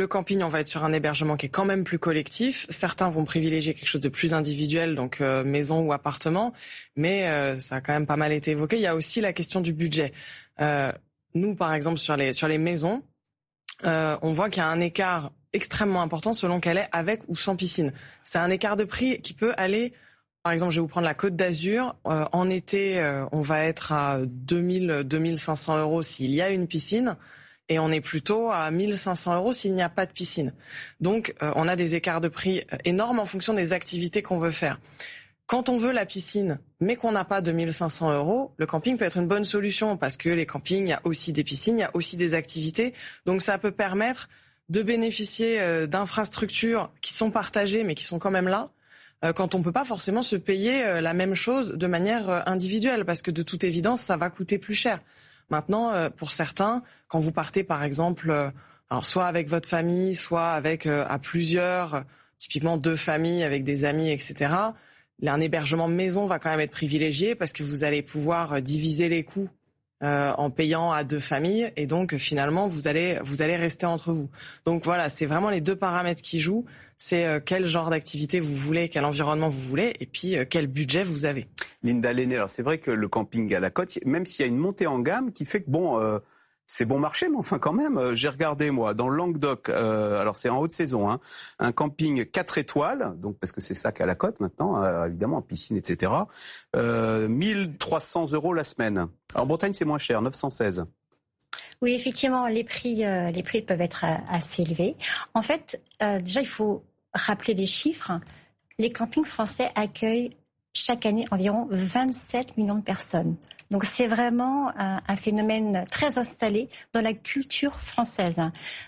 Le camping, on va être sur un hébergement qui est quand même plus collectif. Certains vont privilégier quelque chose de plus individuel, donc maison ou appartement, mais ça a quand même pas mal été évoqué. Il y a aussi la question du budget. Nous, par exemple, sur les maisons, on voit qu'il y a un écart extrêmement important selon qu'elle est avec ou sans piscine. C'est un écart de prix qui peut aller... Par exemple, je vais vous prendre la Côte d'Azur. En été, on va être à 2 500 € s'il y a une piscine. Et on est plutôt à 1 500 € s'il n'y a pas de piscine. Donc, on a des écarts de prix énormes en fonction des activités qu'on veut faire. Quand on veut la piscine, mais qu'on n'a pas 2 500 €, le camping peut être une bonne solution parce que les campings, il y a aussi des piscines, il y a aussi des activités. Donc, ça peut permettre de bénéficier d'infrastructures qui sont partagées, mais qui sont quand même là, quand on peut pas forcément se payer la même chose de manière individuelle, parce que de toute évidence, ça va coûter plus cher. Maintenant, pour certains, quand vous partez par exemple, alors soit avec votre famille, soit avec à plusieurs, typiquement 2 familles avec des amis, etc., un hébergement maison va quand même être privilégié parce que vous allez pouvoir diviser les coûts en payant à 2 familles, et donc finalement vous allez rester entre vous. Donc voilà, c'est vraiment les 2 paramètres qui jouent. C'est quel genre d'activité vous voulez, quel environnement vous voulez, et puis quel budget vous avez. Linda Lenné, alors c'est vrai que le camping à la côte, même s'il y a une montée en gamme qui fait que bon, c'est bon marché, mais enfin quand même, j'ai regardé moi dans le Languedoc, alors c'est en haute saison, hein, un camping 4 étoiles, donc parce que c'est ça qu'à la côte maintenant, évidemment en piscine, etc. 1 300 € la semaine. En Bretagne c'est moins cher, 916. Oui, effectivement, les prix peuvent être assez élevés. En fait, déjà, il faut rappeler des chiffres. Les campings français accueillent chaque année environ 27 millions de personnes. Donc, c'est vraiment un phénomène très installé dans la culture française.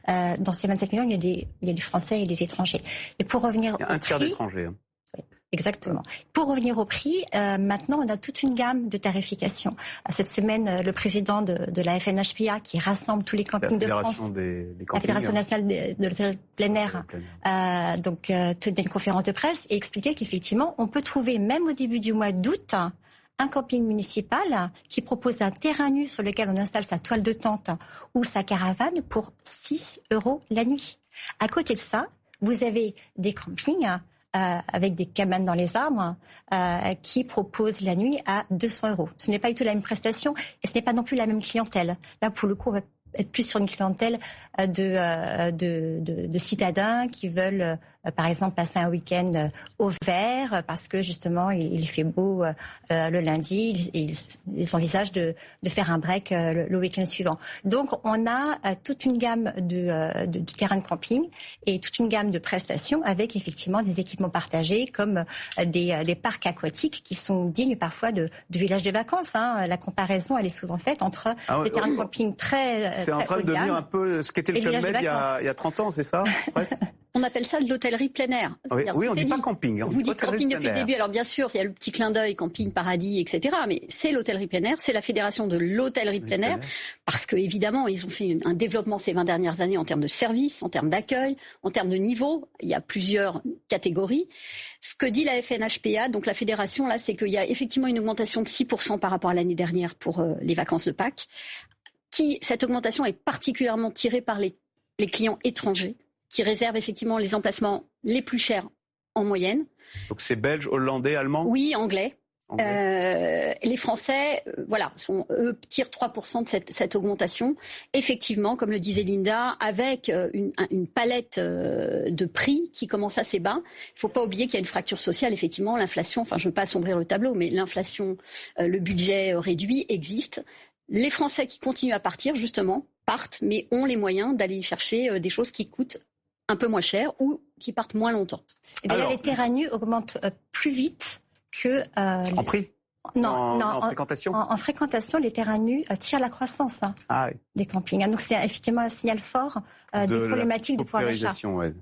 Dans ces 27 millions, il y a des Français et des étrangers. Et pour revenir il y a un tiers d'étrangers. Hein. Exactement. Pour revenir au prix, maintenant, on a toute une gamme de tarification. Cette semaine, le président de la FNHPA, qui rassemble tous les campings de France, la Fédération nationale de l'hôtellerie plein air, tenait une conférence de presse et expliquait qu'effectivement, on peut trouver, même au début du mois d'août, un camping municipal qui propose un terrain nu sur lequel on installe sa toile de tente ou sa caravane pour 6 € la nuit. À côté de ça, vous avez des campings avec des cabanes dans les arbres, qui proposent la nuit à 200 €. Ce n'est pas du tout la même prestation et ce n'est pas non plus la même clientèle. Là, pour le coup, on va être plus sur une clientèle de citadins qui veulent, par exemple, passer un week-end au vert parce que justement il fait beau le lundi. Ils envisagent de faire un break le week-end suivant. Donc, on a toute une gamme de terrains de camping et toute une gamme de prestations avec effectivement des équipements partagés comme des parcs aquatiques qui sont dignes parfois de villages de vacances. Hein. La comparaison, elle est souvent faite entre des terrains de camping très c'est en train de devenir un peu ce qu'était le Club Med il y a 30 ans, c'est ça? On appelle ça de l'hôtellerie plein air. Oui, on dit pas camping. Vous dites camping depuis le début. Alors bien sûr, il y a le petit clin d'œil camping paradis, etc. Mais c'est l'hôtellerie plein air, c'est la fédération de l'hôtellerie plein air, parce que évidemment, ils ont fait un développement ces 20 dernières années en termes de services, en termes d'accueil, en termes de niveau. Il y a plusieurs catégories. Ce que dit la FNHPA, donc la fédération, là, c'est qu'il y a effectivement une augmentation de 6% par rapport à l'année dernière pour les vacances de Pâques. Cette augmentation est particulièrement tirée par les clients étrangers, qui réservent effectivement les emplacements les plus chers en moyenne. Donc c'est belge, hollandais, allemand ? Oui, anglais. Les Français, eux tirent 3% de cette augmentation. Effectivement, comme le disait Linda, avec une palette de prix qui commence assez bas. Il ne faut pas oublier qu'il y a une fracture sociale. Effectivement, l'inflation, enfin je ne veux pas assombrir le tableau, mais l'inflation, le budget réduit existe. Les Français qui continuent à partir, justement, partent, mais ont les moyens d'aller chercher des choses qui coûtent un peu moins cher ou qui partent moins longtemps. Et d'ailleurs, les terrains nus augmentent plus vite que... En prix ? Non, en fréquentation. En fréquentation, les terrains nus tirent la croissance des campings. Donc c'est effectivement un signal fort des problématiques de pouvoir d'achat. Ouais.